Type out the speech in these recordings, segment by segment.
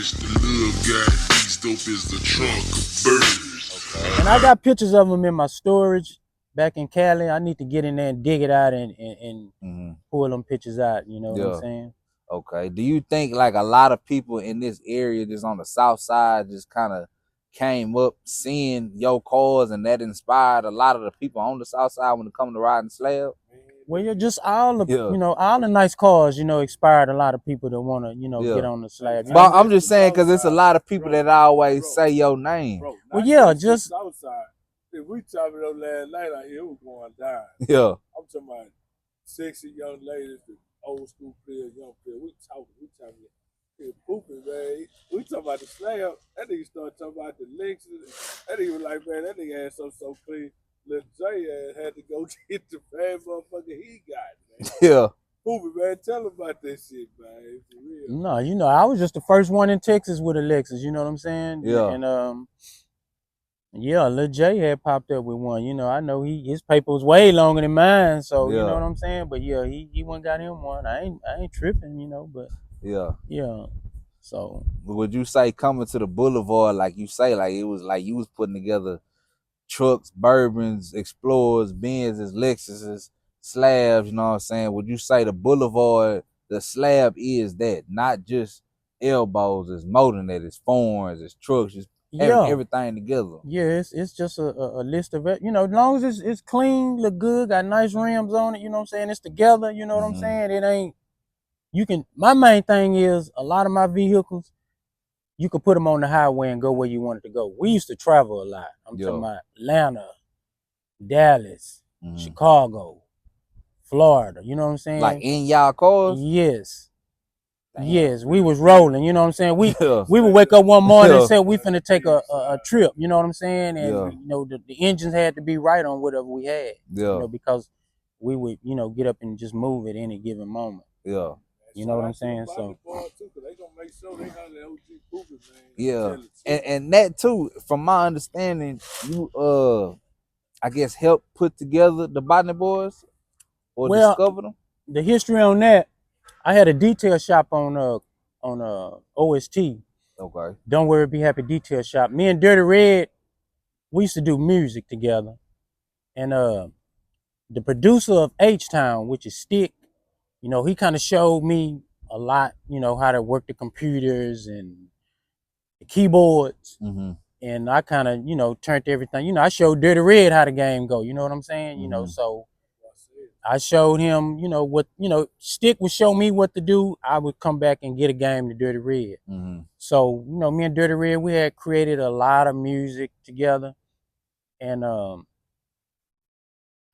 It's the little guy, he's dope as the trunk of birds. Okay. And I got pictures of them in my storage back in Cali. I need to get in there and dig it out and pull them pictures out. You know what I'm saying? Okay. Do you think like a lot of people in this area, just on the south side, just kind of came up seeing your cars and that inspired a lot of the people on the south side when it comes to riding slab? Well, you're just all the all the nice cars, inspired a lot of people that want to, get on the slab. But I'm just saying because it's a lot of people that always say your name. Well, yeah, just Southside. If we talking about last night out here, it was going down. Yeah. I'm talking about sexy young ladies, the old school players, young players. We talking. Poopie, man. We talking about the slab. That nigga started talking about the Lexus. That nigga was like, man, that nigga had so clean. Lil J had to go get the bad motherfucker he got, man. Yeah. Poopie, man, tell him about that shit, man. For real. No, I was just the first one in Texas with a Lexus, you know what I'm saying? Yeah. And Lil J had popped up with one. I know his paper was way longer than mine, so you know what I'm saying? But yeah, he went got him one. I ain't tripping, but yeah. So would you say coming to the boulevard, like you say, like it was like you was putting together trucks, Bourbons, Explorers, Benzes, Lexuses, Slabs, you know what I'm saying? Would you say the boulevard, the slab is that, not just elbows, it's motoring that, it's foreigns, it's trucks, it's everything together. Yeah, it's just a list of it. As long as it's clean, look good, got nice rims on it, you know what I'm saying? It's together, you know what I'm saying? It ain't, my main thing is a lot of my vehicles, you could put them on the highway and go where you wanted to go. We used to travel a lot. I'm talking about Atlanta, Dallas, Chicago, Florida. You know what I'm saying? Like in y'all cars? Yes. Damn. Yes, we was rolling. You know what I'm saying? We would wake up one morning and say we finna take a trip. You know what I'm saying? And the engines had to be right on whatever we had. Because we would get up and just move at any given moment. Yeah. You know what I'm saying? So. Yeah, and that too, from my understanding, you I guess helped put together the Botany Boys or discover them. The history on that, I had a detail shop on OST. Okay. Don't Worry, Be Happy detail shop. Me and Dirty Red, we used to do music together, and the producer of H-Town, which is Stick, he kind of showed me a lot, how to work the computers and the keyboards. And I kind of, turned everything. I showed Dirty Red how the game go. You know what I'm saying? So I showed him, what, Stick would show me what to do. I would come back and get a game to Dirty Red. So, me and Dirty Red, we had created a lot of music together. And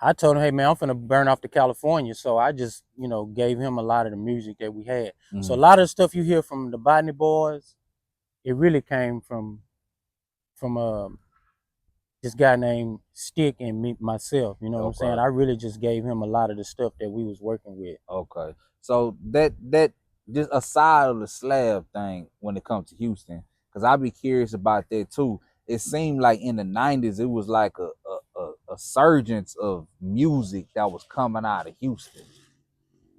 I told him, hey, man, I'm finna burn off to California. So I just, gave him a lot of the music that we had. So a lot of the stuff you hear from the Botany Boys, it really came from this guy named Stick and myself. You know what I'm saying? I really just gave him a lot of the stuff that we was working with. Okay. So that just aside of the slab thing when it comes to Houston, because I'd be curious about that too. It seemed like in the 90s, it was like a surgence of music that was coming out of Houston.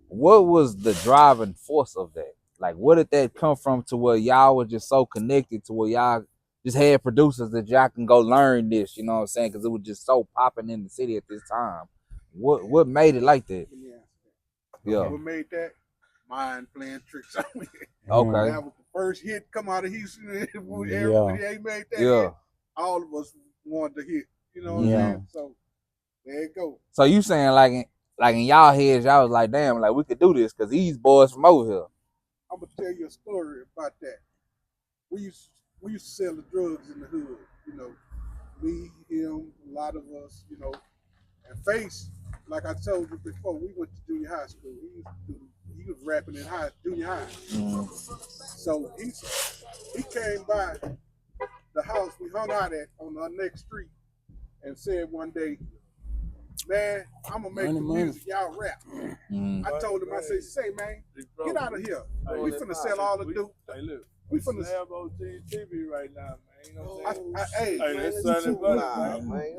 What was the driving force of that? Like, where did that come from to where y'all were just so connected to where y'all just had producers that y'all can go learn this, you know what I'm saying? Because it was just so popping in the city at this time. What made it like that? Yeah. What made that? Mind playing tricks on me. Okay. That was the first hit come out of Houston. Everybody ain't made that hit. All of us wanted to hit. You know what I'm saying? So there it go. So you saying like in y'all heads, y'all was like, damn, like we could do this because these boys from over here. I'm gonna tell you a story about that. We used to sell the drugs in the hood. Me, him, a lot of us. And Face, like I told you before, we went to junior high school. He was rapping in junior high. So he came by the house we hung out at on our next street and said one day, man, I'm gonna make the music, y'all rap. I told him, I said, say, man, get out of here. We finna sell all the dope. We finna SlabOgsTv right now, man. You know what I'm saying? Hey, that's Sunday Butter, man.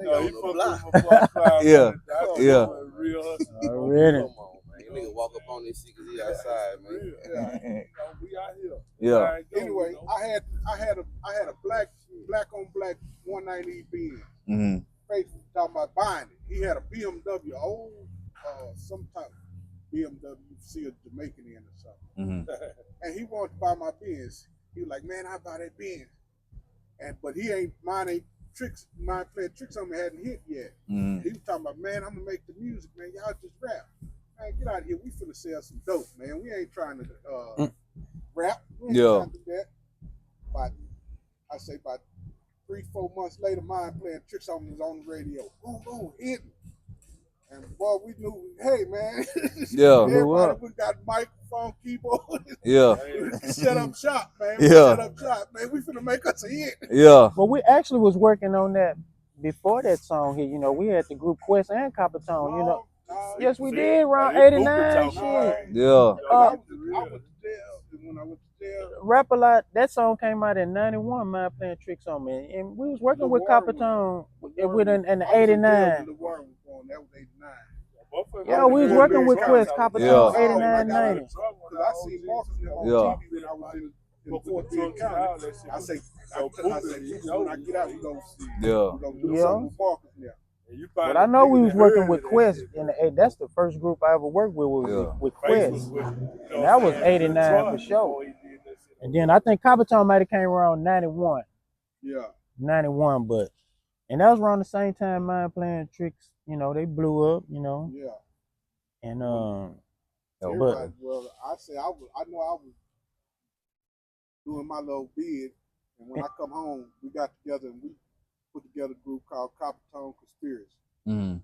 Yeah. Real Already. nigga walk up on this shit because he outside, man. We out here. Yeah. Anyway, I had a black on black 190 Benz. Faith talking about buying it. He had a BMW, old some type of BMW you see a Jamaican in or something. And he wanted to buy my Benz. He was like, man, I buy that Benz. But mine ain't playing tricks on me hadn't hit yet. He was talking about, man, I'm gonna make the music, man. Y'all just rap. Man, get out of here. We finna sell some dope, man. We ain't trying to rap. We ain't trying to do that. But I say about 3-4 months later, mine playing tricks on me was on the radio. Boom, boom, hitting. And boy, we knew, hey man, everybody we got microphone, keyboard. Set up shop, man. Set up shop, man. We finna make us a hit. But we actually was working on that before that song hit. You know, we had the group Quest and Copper Tone, you know. Yes, we did around 89 shit. I went to jail. When I went to jail, Rap a Lot, that song came out in 91, Mine Playing Tricks on Me. And we was working with Copper Tone in the 89. The War was born. That was 89. Yeah, we was working with Quest, Copper Tone, 89, 90. Because I see Marcus on TV when I was in Fort Bend County. I say, when I get out, we gonna see. We gonna do something with Marcus now. But I know we was working with Quest in the that's the first group I ever worked with was with Quest. And that was 89 for sure. And then I think Copper Tone might have came around 91. 91, and that was around the same time Mine Playing Tricks, you know, they blew up, you know. And well, I know I was doing my little bid, and when I come home, we got together and we put together a group called Copper Tone Conspiracy. And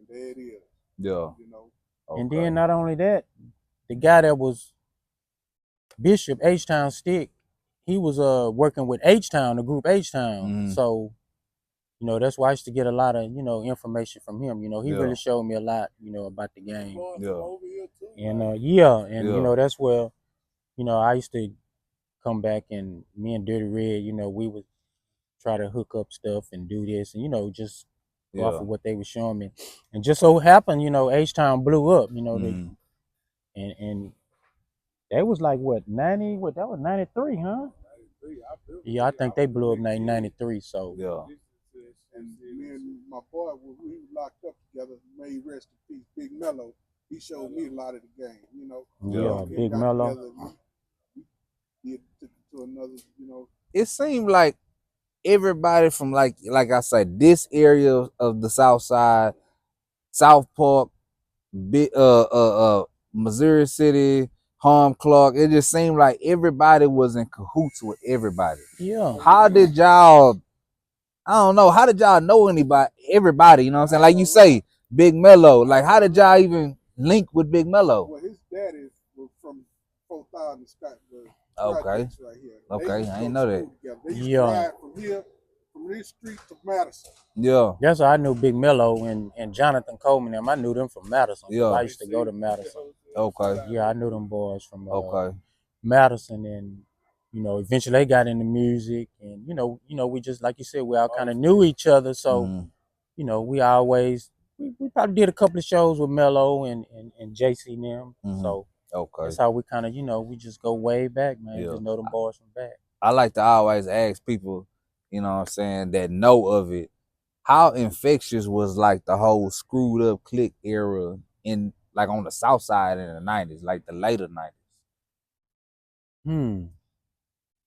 there it is. You know. And then not only that, the guy that was Bishop H-Town Stick, he was working with H-Town, the group H-Town. So, you know, that's why I used to get a lot of, you know, information from him. You know, he really showed me a lot, you know, about the game. And and you know, that's where, you know, I used to come back and me and Dirty Red, you know, we would try to hook up stuff and do this and, you know, just go off of what they were showing me. And just so happened, you know, H-Town blew up, you know, and that was like what, 90, that was 93, huh? Yeah, I think they blew up in 93, so. And me and my boy, we was locked up together, may he rest in peace, Big Mello. He showed me a lot of the game, you know. Big Mello. He took it to another, you know. It seemed like everybody from like I said, this area of the South Side, South Park, Missouri City, Harm Clark, it just seemed like everybody was in cahoots with everybody. How did y'all, I don't know, how did y'all know everybody, you know what I'm saying? Like you say, Big Mello, like how did y'all even link with Big Mello? Well, his daddy was from 4,000 Scott. Okay. Right here. Okay, I ain't know that. They used to ride from this street to Madison. That's why I knew Big Mello and Jonathan Coleman. I knew them from Madison. I used to go to Madison. Yeah, I knew them boys from Madison, and you know, eventually they got into music, and you know, we just like you said, we all kind of knew each other, so you know, we always we probably did a couple of shows with Mello and JC and them, so that's how we kind of, you know, we just go way back, man. Just know them boys from back. I like to always ask people, you know what I'm saying, that know of it, how infectious was like the whole screwed up clique era in like on the South Side in the 90s, like the later 90s.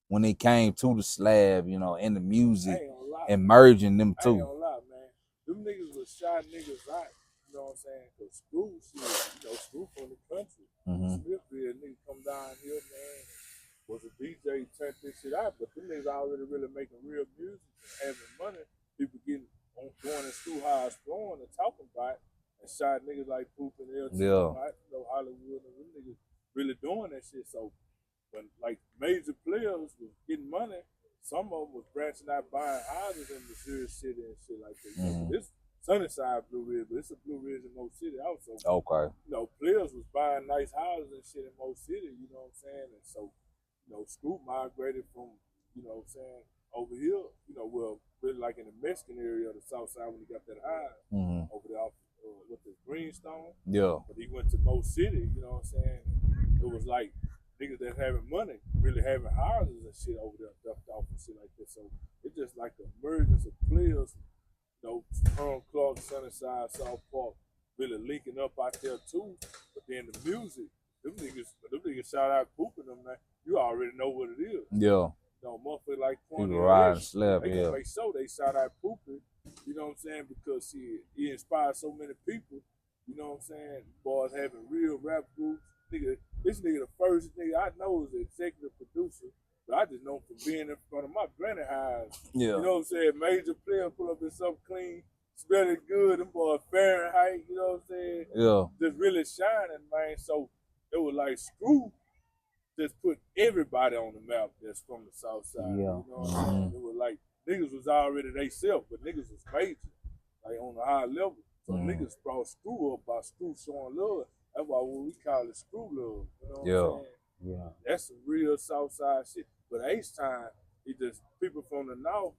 When it came to the Slab, you know, and the music and merging them two. I ain't gonna lie, man. Them niggas was shy niggas out, you know what I'm saying? Cause school shit, you know, school from the country. Smithfield niggas come down here, man. Was a DJ, turned this shit out, but them niggas already really making real music and having money. People getting going in schoolhouse flowing and talking about it, and shot niggas like Poopie and LT, you know, Hollywood, and them niggas really doing that shit. So when like major players was getting money, some of them was branching out buying houses in Missouri City and shit like that. This Sunnyside Blueridge, but it's a Blueridge in Most City also. You know, players was buying nice houses and shit in Most City, you know what I'm saying? And so, you know, Scoop migrated from, you know what I'm saying, over here, you know, well, really like in the Mexican area of the South Side when he got that high over there off with the Greenstone. Yeah. But he went to Mo City, you know what I'm saying? It was like niggas that having money, really having houses and shit over there ducked off and shit like that. So it's just like the emergence of players, you know, Clark, Sunnyside, South Park, really linking up out there too. But then the music, them niggas shout out Poopie them, man. You already know what it is. Yeah. You know, motherfucker like People riding Slab, they yeah. gonna make sure they shout out Poopie, you know what I'm saying? Because he inspired so many people, you know what I'm saying? Boys having real rap groups. This nigga the first nigga I know is an executive producer, but I just know from being in front of my granny house. Yeah. You know what I'm saying? Major player pull up in something clean, smelling good, them boys Fahrenheit, you know what I'm saying? Yeah. Just really shining, man. So it was like Screw just put everybody on the map that's from the South Side. Yeah. You know what I'm saying? It was like niggas was already they self, but niggas was major, like on the high level. So niggas brought Screw up by Screw showing love. That's why we call it Screw love. You know what I'm saying? Yeah. That's some real South Side shit. But H-Time, it just people from the North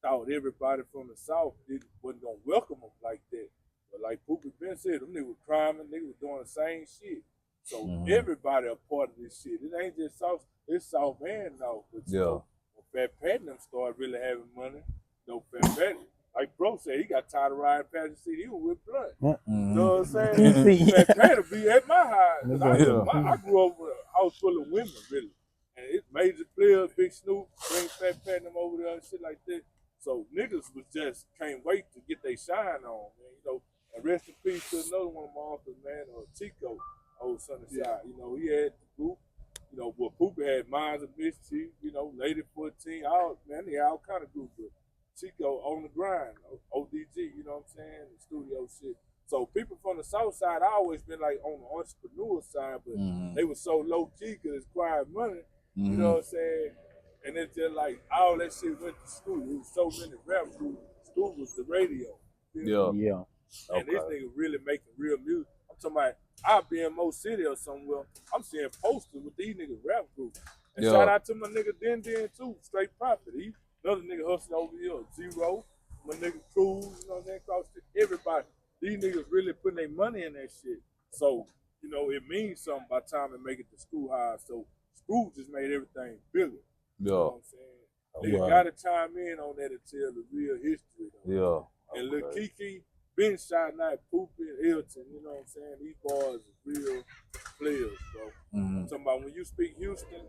thought everybody from the South wasn't gonna welcome them like that. But like Poopie Ben said, them niggas was criming, niggas was doing the same shit. So everybody a part of this shit. It ain't just South, it's South and North. But you know, when Fat Pat and them started really having money, you know, Fat Pat, like Bro said, he got tired of riding past the city, he was with Blunt. You know what I'm saying? Fat Pat will be at my house. I grew up with a house full of women, really. And it's major players, Big Snoop, bring Fat Pat and them over there and shit like that. So niggas was just can't wait to get their shine on, man. You know, and rest in peace to another one of my uncles, man, Chico, old Sunnyside. You know, he had the group. You know, but Poopie had Minds of Mischief, you know, Lady 14, all man, they had all kind of groups. But Chico on the grind, ODG, you know what I'm saying, the studio shit. So people from the South Side always been like on the entrepreneur side, but they were so low key because it's quiet money. You know what I'm saying? And it's just like all that shit went to school. There was so many rap groups. School was the radio. Yeah. And this nigga really making real music. I'm talking about I'll be in Mo City or somewhere. I'm seeing posters with these niggas rap groups. And shout out to my nigga Den too, straight profit. He another nigga hustling over here, Zero. My nigga Cruz, you know what I'm saying? Cross everybody. These niggas really putting their money in that shit. So, you know, it means something by the time they make it to school high. So school just made everything bigger. You know what I'm saying? Nigga gotta chime in on that and tell the real history. Though. And Lil Kiki been shouting out Poopie and Hilton, you know what I'm saying? These boys are real players, bro. I'm talking about when you speak Houston,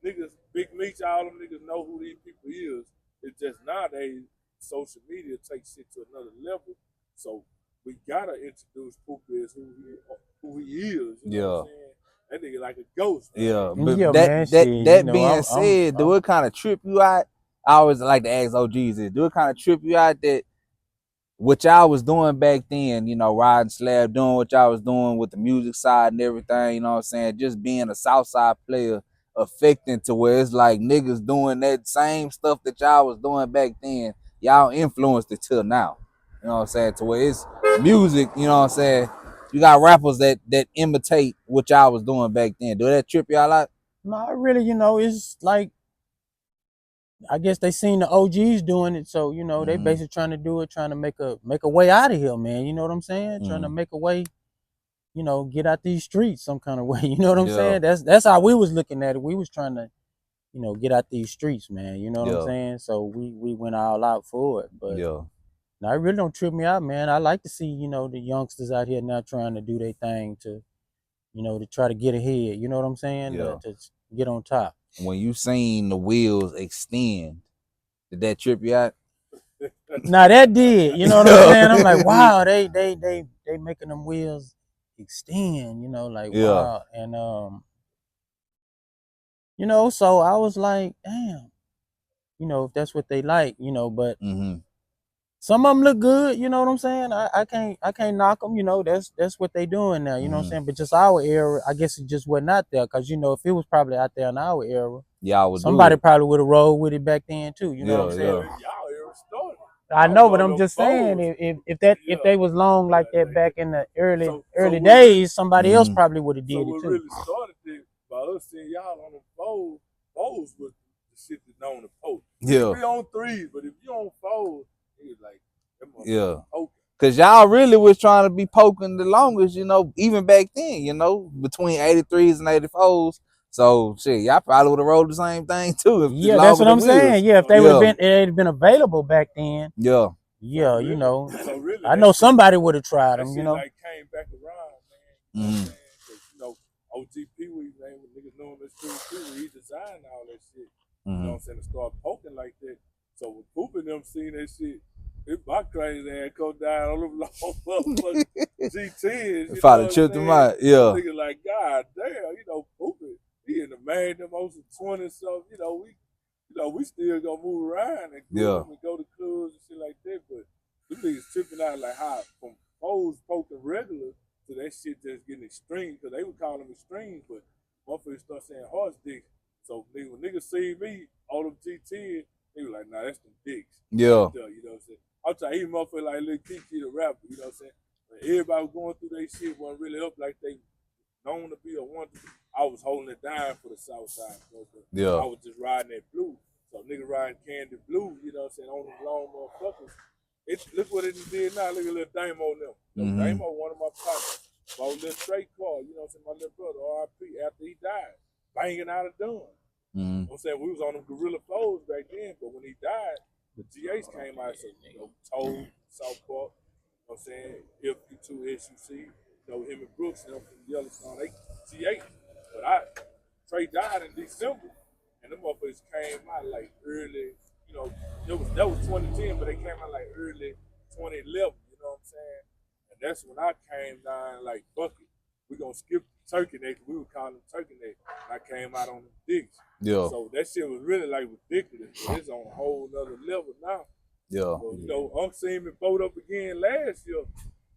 niggas, Big Meech, all them niggas know who these people is. It's just nowadays, social media takes shit to another level. So we gotta introduce Poopie as who he is. You know what I'm saying? That nigga like a ghost. Man. Yeah, but Yeah, that man, shit, that you know, being said, do it kind of trip you out? I always like to ask OGs this. Do it kind of trip you out that what y'all was doing back then, you know, riding Slab, doing what y'all was doing with the music side and everything, you know what I'm saying? Just being a Southside player affecting to where it's like niggas doing that same stuff that y'all was doing back then, y'all influenced it till now. You know what I'm saying? To where it's music, you know what I'm saying? You got rappers that imitate what y'all was doing back then. Do that trip y'all out? No, really, you know, it's like, I guess they seen the OGs doing it, so you know they basically trying to do it, trying to make a way out of here, man. You know what I'm saying? Trying to make a way, you know, get out these streets some kind of way. You know what I'm saying? That's how we was looking at it. We was trying to, you know, get out these streets, man. You know what I'm saying? So we went all out for it. But no, it really don't trip me out, man. I like to see, you know, the youngsters out here now trying to do their thing to, you know, to try to get ahead. You know what I'm saying? To get on top. When you seen the wheels extend, did that trip you out? Now that did, you know what I'm saying? I'm like, wow, they making them wheels extend, you know, like wow. And you know, so I was like, damn, you know, if that's what they like, you know, but some of them look good, you know what I'm saying? I can't knock them, you know, that's what they doing now, you know what I'm saying? But just our era, I guess it just wasn't out there, because you know, if it was probably out there in our era, somebody probably would have rolled with it back then too, you know what I'm saying? Y'all era started. I know, but I'm just saying, if they was long like that back in the early days, somebody else probably would have did it too. So what really started it by us seeing y'all on the fours was the shit that's on the post. We on threes, but if you on fours, it's like, Cause y'all really was trying to be poking the longest, you know, even back then, you know, between 83s and 84s. So shit, y'all probably would have rolled the same thing too. If Yeah, that's what I'm saying. Yeah, if they would have been, it had been available back then. Yeah. Yeah, really, you know, so really, I know somebody would have tried that them. shit You know, like came back around, man. You know what I'm saying? 'Cause, you know, OG Pee Wee, man, when niggas know him as Pee Wee, he designed all that shit. You know what I'm saying? To start poking like that. So when Poopie them seen that shit, it my crazy ass come down on them long motherfucking G10s. You Probably know tripped what I'm him saying? out. Yeah. Niggas like, God damn, you know, Poopie, he in the Magnum, 20 something, you know, we still gonna move around and groove and go to clubs and shit like that, but them niggas tripping out like how from foes poking regular to that shit just getting extreme, because they would call them extreme, but motherfuckers start saying horse dicks. So when niggas see me, all them G10, they were like, nah, that's them dicks. Yeah. You know what I'm saying? I'm trying to eat motherfucker like Lil Kiki the rapper, you know what I'm saying? But everybody was going through their shit, wasn't really up like they known to be or want to be. I was holding it down for the Southside. Yeah. I was just riding that blue. So nigga riding Candy Blue, you know what I'm saying, on them long motherfuckers. Look what it did now. Look at little Damo them. Damo, one of my partners. Bought a little straight car, you know what I'm saying, my little brother, R.I.P. after he died. Banging out of done. You know what I'm saying? We was on them Gorilla Foes back then, but when he died, the GH came out and said, you know, Toad, South Park, you know what I'm saying, Ep.2 SUC, you know, him and Brooks, you know, from Yellowstone, they GH. But Trey died in December, and them motherfuckers came out like early, you know, that was 2010, but they came out like early 2011, you know what I'm saying? And that's when I came down like, fuck it, we gonna skip turkey neck, we were calling them turkey neck, and I came out on the dicks. Yeah. So that shit was really like ridiculous. It's on a whole nother level now. Yeah. So, you know, Unc seen me vote up again last year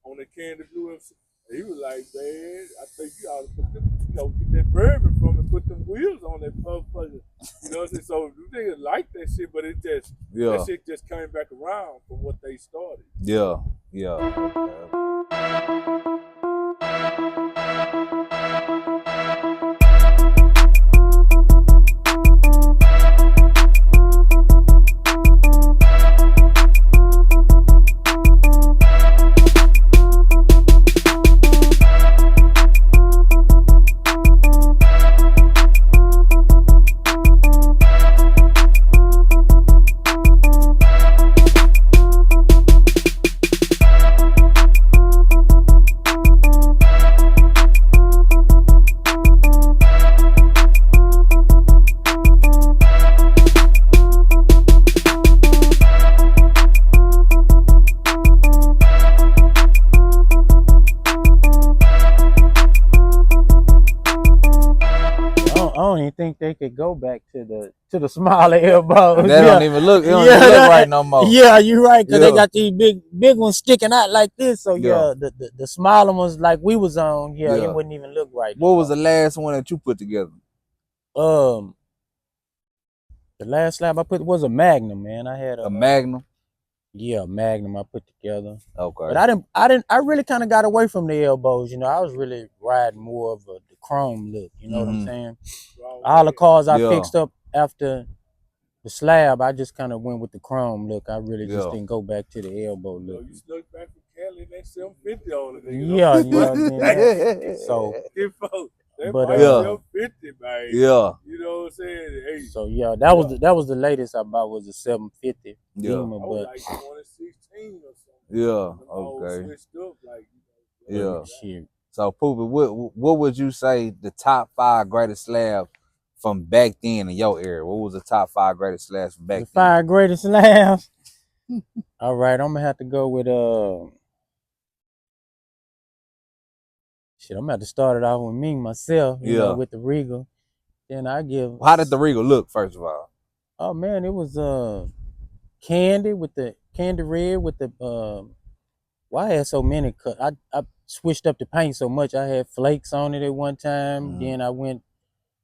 on the Candy Blue MC. He was like, man, I think you ought to put them, you know, get that bourbon from and put them wheels on that motherfucker. You know what I'm saying? So you niggas like that shit, but it just, that shit just came back around from what they started. Yeah. Yeah. I don't even think they could go back to the smaller elbows. That don't even look. It don't even look right no more. Yeah, you're right. Cause they got these big ones sticking out like this. So the smaller ones like we was on. Yeah, it wouldn't even look right. What was the last one that you put together? The last slab I put was a Magnum, man. I had a Magnum. Yeah, Magnum I put together. Okay. But I really kind of got away from the elbows. You know, I was really riding more of the chrome look. You know what I'm saying? All the cars I fixed up after the slab, I just kind of went with the chrome look. I really just didn't go back to the elbow look. You snuck back from Cali and that 750 on it. Yeah, yeah. So, but 750, man. Yeah. You know what I'm saying? Hey, so yeah, that was the latest I bought was a 750 Beamer, but but like 2016 or something. Yeah. Okay. Switched up, like, yeah. Shit. So Poopie, what would you say the top 5 greatest slabs from back then in your era? What was the top 5 greatest slabs from back then? The 5 greatest slabs. All right, I'm gonna have to go with shit. I'm gonna have to start it off with me myself. You know, with the Regal. Then I give. How did the Regal look, first of all? Oh man, it was candy with the candy red with the why I had so many cut. I switched up the paint so much. I had flakes on it at one time. Then I went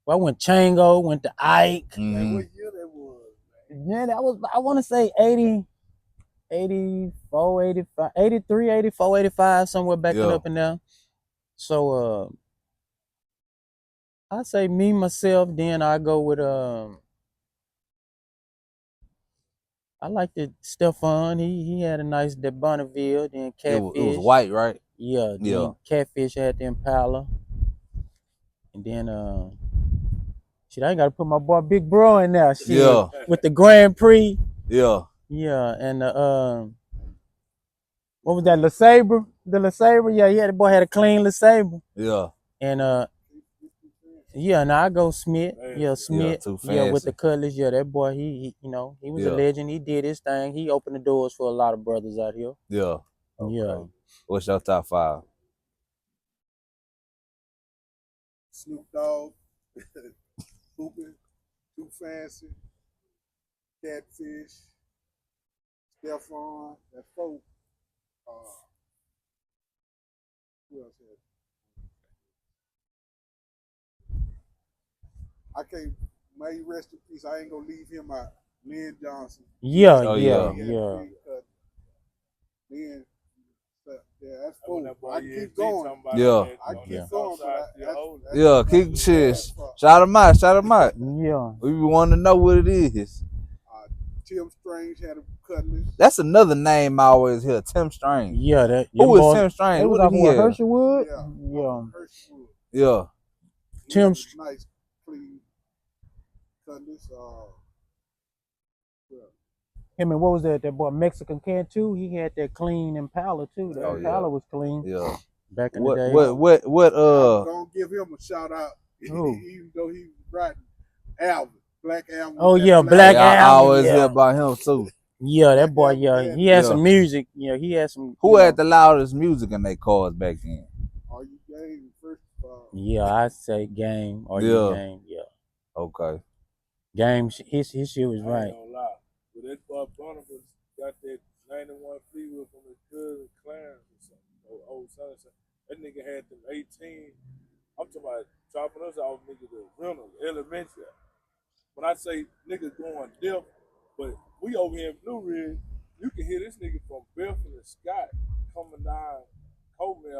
Chango, went to Ike. Man, what year that was, man? Yeah, that was, I want to say 80, 84, 85, 83, 84, 85, somewhere back up in there. So I say me, myself, then I go with I liked it. Stefan, he had a nice De Bonneville, then Catfish. It was white, right? Yeah, Yeah. then Catfish had the Impala. And then shit, I ain't gotta put my boy Big Bro in there. Shit. Yeah. With the Grand Prix. Yeah. Yeah, and what was that, LeSabre? The LeSabre? Yeah, the boy had a clean LeSabre. Yeah. And yeah, now I go Smith. Yeah, Smith. Too Yeah, with fancy. the Cutlass. Yeah, that boy, he you know, he was a Yeah. legend. He did his thing. He opened the doors for a lot of brothers out here. Yeah. Yeah. What's your top 5? Snoop Dogg, Poopie, Too Fancy, Catfish, Stefan, that folk. Who else had? I can't. May he rest in peace. I ain't gonna leave him out. Lynn Johnson. Yeah, Oh, yeah, yeah. yeah. Lynn, yeah, that's folk. Boy, I yeah, keep G going. talking about Yeah. that, I on keep that going, Southside, but that's Yeah, keep shit. Shout him out. Shout him out. Yeah. We want to know what it is. Tim Strange had a Cutlass. That's another name I always hear. Tim Strange. Yeah, that. Who is Tim Strange? It was What off did of he have? Herschelwood? Yeah. Yeah. Herschelwood. Yeah. He Tim had a nice, clean Cutlass. Him and what was that? That boy Mexican Can too. He had that clean Impala too. That Oh, Impala yeah. was clean. Yeah. Back in the day. What I'm gonna give him a shout out, Who? even though he was writing Alvin, Black Alvin. Oh, that yeah, Black I Alvin, always yeah. hear about him too. Yeah, that boy. Alvin Yeah, had he had Yeah. some music. Yeah, he had some. Who had the loudest music in their cars back then? Are you game first? Yeah, I say Game or Yeah. your Game. Yeah, Okay. Game. His shit was I right. ain't gonna lie. But that boy Barnabas got that 91 Fleetwood from his cousin Clarence or something. Old Sunnyside. That nigga had them 18. I'm talking about dropping us off nigga the rental, elementary. When I say nigga going deaf, but we over here in Blueridge, you can hear this nigga from Belford and Scott coming down Coleman.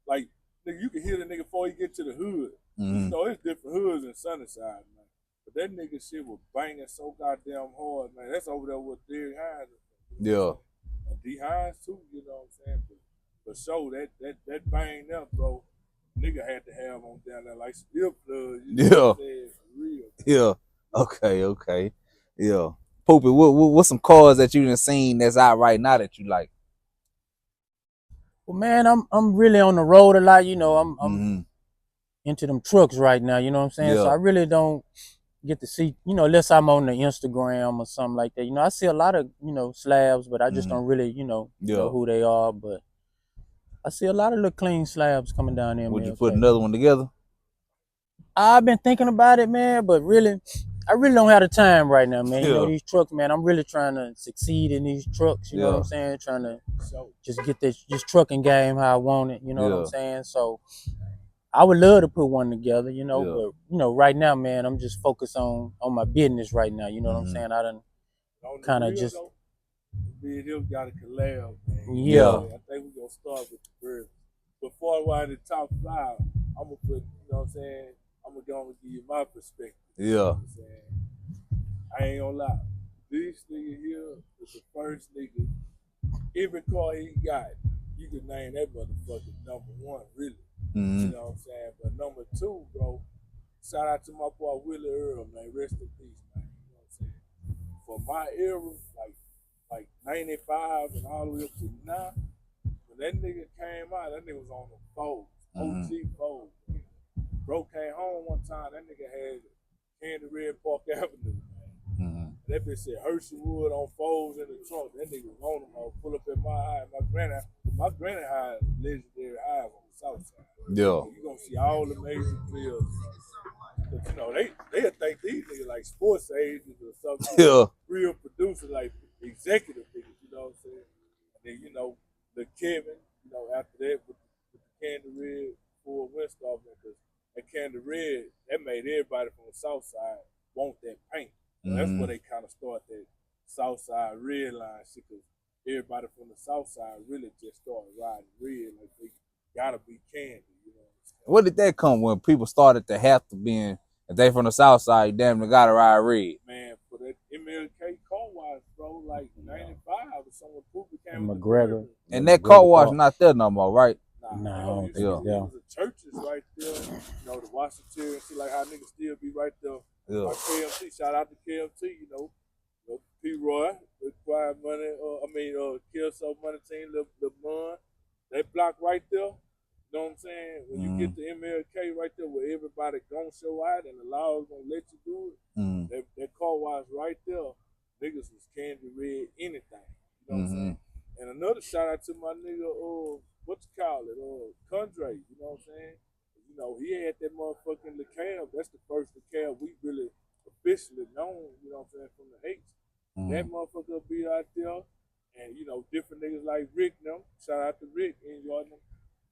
Like, nigga, you can hear the nigga before he get to the hood. Mhm. You know, it's different hoods in Sunnyside, man. But that nigga shit was banging so goddamn hard, man. That's over there with Derek Hines. Yeah. And D Hines too, you know what I'm saying? But so that bang there, bro, nigga had to have on down there like steel plugs. You know what I'm saying? For real. Yeah. Okay. Yeah. Poopie, what's some cars that you done seen that's out right now that you like? Well, man, I'm really on the road a lot. You know, I'm Mhm. into them trucks right now. You know what I'm saying? So Yeah. I really don't get to see. You know, unless I'm on the Instagram or something like that. You know, I see a lot of slabs, but I just don't really know who they are. But I see a lot of little clean slabs coming down there. Would you put another one together? I've been thinking about it, man, but really, I really don't have the time right now, man. You know, these trucks, man, I'm really trying to succeed in these trucks, you know what I'm saying? Trying to just get this trucking game how I want it, you know what I'm saying? So I would love to put one together, but right now, man, I'm just focused on my business right now, you know what I'm saying? I done kind of just Me and him got a collab, man. Yeah. I think we're gonna start with the bird. Before I went to the top 5, I'm gonna put, you know what I'm saying? I'm gonna go and give you my perspective. Yeah. You know what I'm saying? I ain't gonna lie. This nigga here is the first nigga. Every car he got, you can name that motherfucker number 1, really. Mhm. You know what I'm saying? But number 2, bro, shout out to my boy Willie Earl, man. Rest in peace, man. You know what I'm saying? For my era, like 95 and all the way up to now, when that nigga came out, that nigga was on the foes, OG foes. Bro came home one time, that nigga had Candy Red Park Avenue, man. That bitch said Herschelwood on foes in the trunk. That nigga was on them, pull up at my high. My granny high is legendary high on the south side. Yeah. You gonna see all the major players. But they'll think these niggas like sports agents or something. Yeah. Real producers, like executive niggas, you know what I'm saying? And then, the Kevin, after that with the Candy Red for Winstoff, because that Candy Red, that made everybody from the south side want that paint. So that's where they kind of start that south side red line shit, because everybody from the south side really just started riding red, like they gotta be Candy, you know what I'm saying? Where did that come when people started to have to be in, if they from the south side, you damn near gotta ride red? Man, for that MLK car wash, bro, like 95 or something. Poopie came with the McGregor. burger. And that car wash not there no more, right? Nah, I Hell, don't you think see, it's it there. was the churches right there. You know, the Washington and shit, like how niggas still be right there. Yeah. Like KMT, shout out to KMT, you know P. Roy, Quiet Money, Kill So Money Team, the Mun. That block right there, you know what I'm saying? When you get to MLK right there where everybody gonna show out and the law is gonna let you do it, that car wash right there, niggas was Candy Red anything. You know what I'm saying? And another shout out to my nigga, Condre, you know what I'm saying? You know, he had that motherfucking LeCab. That's the first LeCab we really officially known, you know what I'm saying, from the H. That motherfucker be out there. And, you know, different niggas like Rick them. Shout out to Rick and y'all them.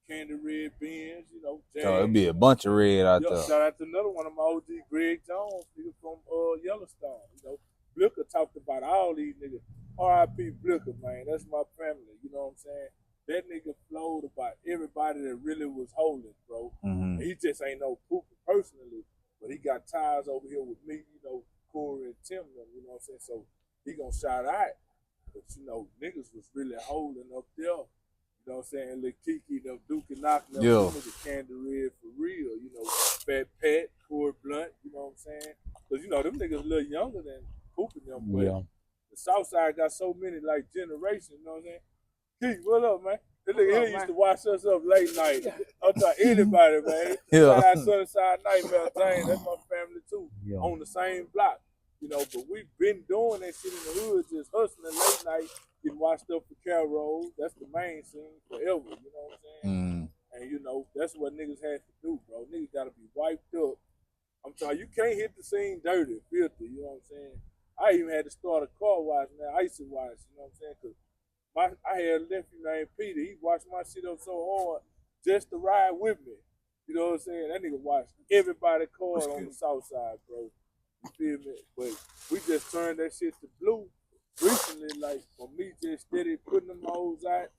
Candy Red Benz, you know. James, So it'd be a bunch of red out there. Shout out to another one of my OG, Greg Jones, nigga from Yellowstone. You know, Blicker talked about all these niggas. R.I.P. Blicker, man. That's my family. You know what I'm saying? That nigga flowed about everybody that really was holding, bro. He just ain't no Poopie personally, but he got ties over here with me, you know, Corey and Tim, you know what I'm saying? So he gonna shout out. But, you know, niggas was really holding up there. You know what I'm saying? Lil Kiki, them Duke and Knock, them niggas Candy Red for real. You know, Fat Pat, Corey Blunt, you know what I'm saying? Because, you know, them niggas a little younger than Poopie them. But the Southside got so many, like, generations, you know what I'm saying? Keith, what up, man? This nigga here used to watch us up late night. I'm talking anybody, man. Shout out Sunnyside Nightmare thing. That's my family, too. On the same block. You know, but we've been doing that shit in the hood, just hustling late night, getting washed up for Carol. That's the main scene forever, you know what I'm saying? And, you know, that's what niggas have to do, bro. Niggas got to be wiped up. I'm telling you, you can't hit the scene dirty, filthy, you know what I'm saying? I even had to start a car wash now, icy wash, you know what I'm saying? Because I had a nephew named Peter. He washed my shit up so hard just to ride with me. You know what I'm saying? That nigga washed everybody's car on the south side, bro. You feel me? But we just turned that shit to blue recently, like, for me just steady putting them hoes out.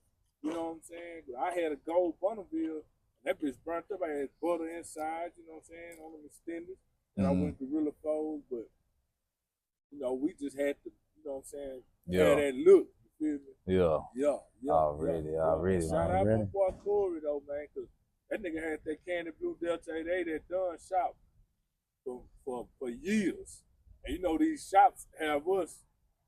You know what I'm saying? I had a gold Bonneville, and that bitch burnt up. I had butter inside, you know what I'm saying, on them extenders. And I went Gorilla Fold, but, you know, we just had to, you know what I'm saying, have that look. You feel me? Already. Shout out my boy Corey, though, man, because that nigga had that Candy Blue Delta 8A that done shop for years. And you know, these shops have us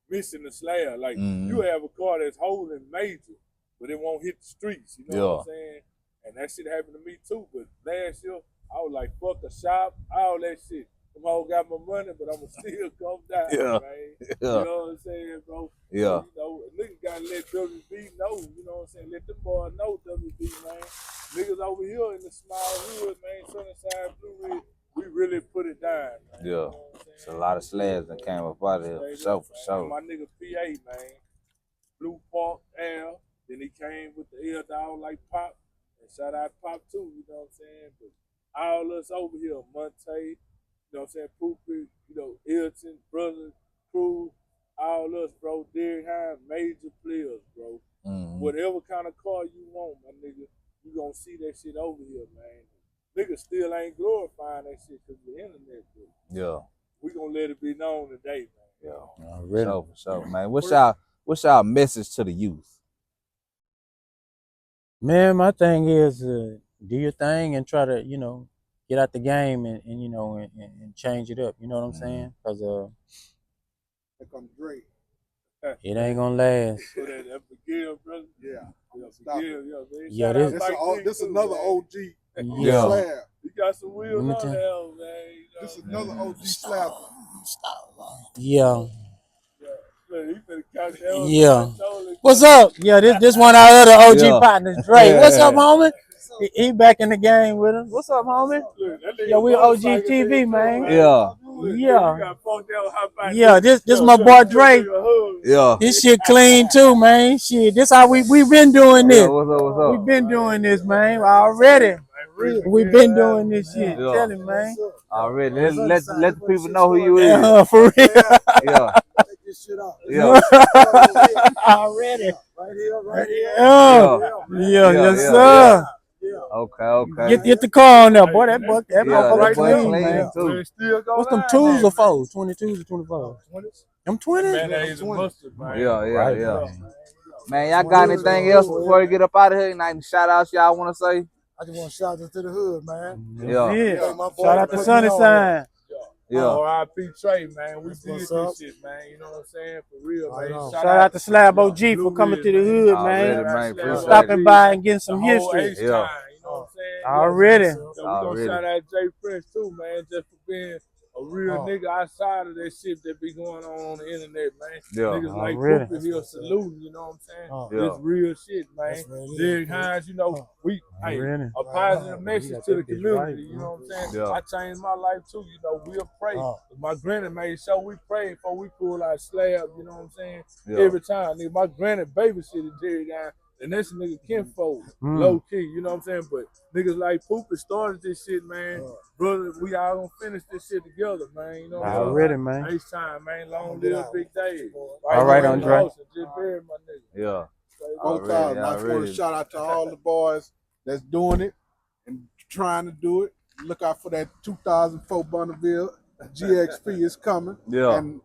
missing the slab. Like, you have a car that's holding major, but it won't hit the streets. You know what I'm saying? And that shit happened to me too. But last year, I was like, fuck a shop, all that shit. Them all got my money, but I'ma still come down, man. You know what I'm saying, bro? So, you know, a nigga gotta let WB know, you know what I'm saying? Let them boys know WB, man. Niggas over here in the small hood, man, Sunnyside, Blueridge, we really put it down, man. You know It's a lot of slabs that came up out of here, for sure. My nigga PA, man, Blue Park L, then he came with the L dog like Pop, and shout out Pop too, you know what I'm saying? But all us over here, Monte, you know what I'm saying, Poopie, you know, Hilton, Brothers, Cruz, all us, bro, Derrick Hines, major players, bro. Whatever kind of car you want, my nigga, you gonna see that shit over here, man. Niggas still ain't glorifying that shit because the internet, bro. We gonna let it be known today, man. For sure, man. What's y'all message to the youth? Man, my thing is do your thing and try to, you know, get out the game and you know, and change it up. You know what I'm saying? Because Here comes Drake. it ain't gonna last. That Miguel, brother. Yeah, this another OG Yeah. slab. You got some wheels on there, man. You know, This is another OG slab. Yeah. He finna count that Yeah. on What's up? Yeah, this one of our other OG partners, Dre. What's up, homie? He back in the game with us. What's up, homie? Yeah, we OGTV, man. Yeah, this my boy Dre. Yeah. This shit clean too, man. Shit, this how we been doing this. What's up? We been doing this, man. Already. We been doing this shit. Tell him, man. Already. Let the people know who you is. Yeah, for real. Yeah. Take this shit out. Already. Right here. Yes, sir. Okay. Get the car on there, boy. That motherfucker that boy clean, man. too. What's them twos or fours? 22s or 24s? Them 20s? Mayonnaise and mustard, man. Yeah, yeah, Right, yeah. man. Man, y'all got anything else before we get up out of here? Any shout outs y'all want to say? I just want to shout out to the hood, man. Yeah. Yeah. My boy Shout out to put me on Sunnyside. Yeah. R.I.P. Trey, man. We That's did what's this up. shit, man. You know what I'm saying? For real, Right man. on. Shout out to SlabOG for coming to the hood, Already, man. man. For Appreciate stopping it. by and getting some the whole history. H-Time, you know what I'm saying? Already. Yeah, we gonna Already. shout out Jay Prince too, man, just for being a real nigga outside of that shit that be going on the internet, man. Yeah. Niggas like Already. Poopie, he'll salute, you know what I'm saying? Yeah. It's real shit, man. That's what it is, Dig man. Hines, you know, we Already. a positive message got to the that bitch community, right, you know what I'm saying? Yeah. I changed my life too, you know, we'll pray. My granny made sure we prayed before we pull our slab, you know what I'm saying? Yeah. Every time, nigga, my granny babysitted Jerry guy. And that's a nigga kinfolk, low key, you know what I'm saying? But niggas like Poopie started this shit, man. Brother, we all gonna finish this shit together, man. You know what I'm saying? Already, man. H-Time, man. Long live Big Dave. All right, here in Andre. Austin, just buried my nigga. Yeah. Both times. I just want to shout out to all the boys that's doing it and trying to do it. Look out for that 2004 Bonneville. GXP is coming. Yeah. And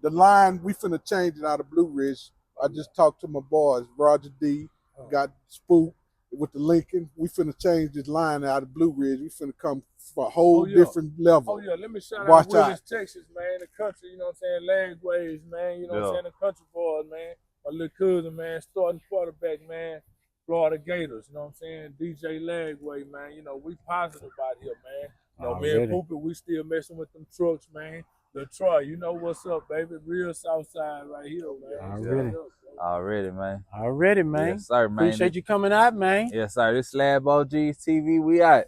the line, we finna change it out of Blueridge. I just talked to my boys, Roger D, got Spook with the Lincoln. We finna change this line out of Blueridge. We finna come for a whole different level. Oh, yeah, let me shout Watch out Willis, Texas, man. The country, you know what I'm saying? Lagways, man. You know what I'm saying? The country boys, man. My little cousin, man. Starting quarterback, man. Florida Gators, you know what I'm saying? DJ Lagway, man. You know, we positive out here, man. You know, me and Poopie, we still messing with them trucks, man. Detroit, you know what's up, baby. Real Southside right here, man. Already, man. Already, man. Yes, sir, man. Appreciate you coming out, man. Yes, sir. This SlabOgsTv, we out.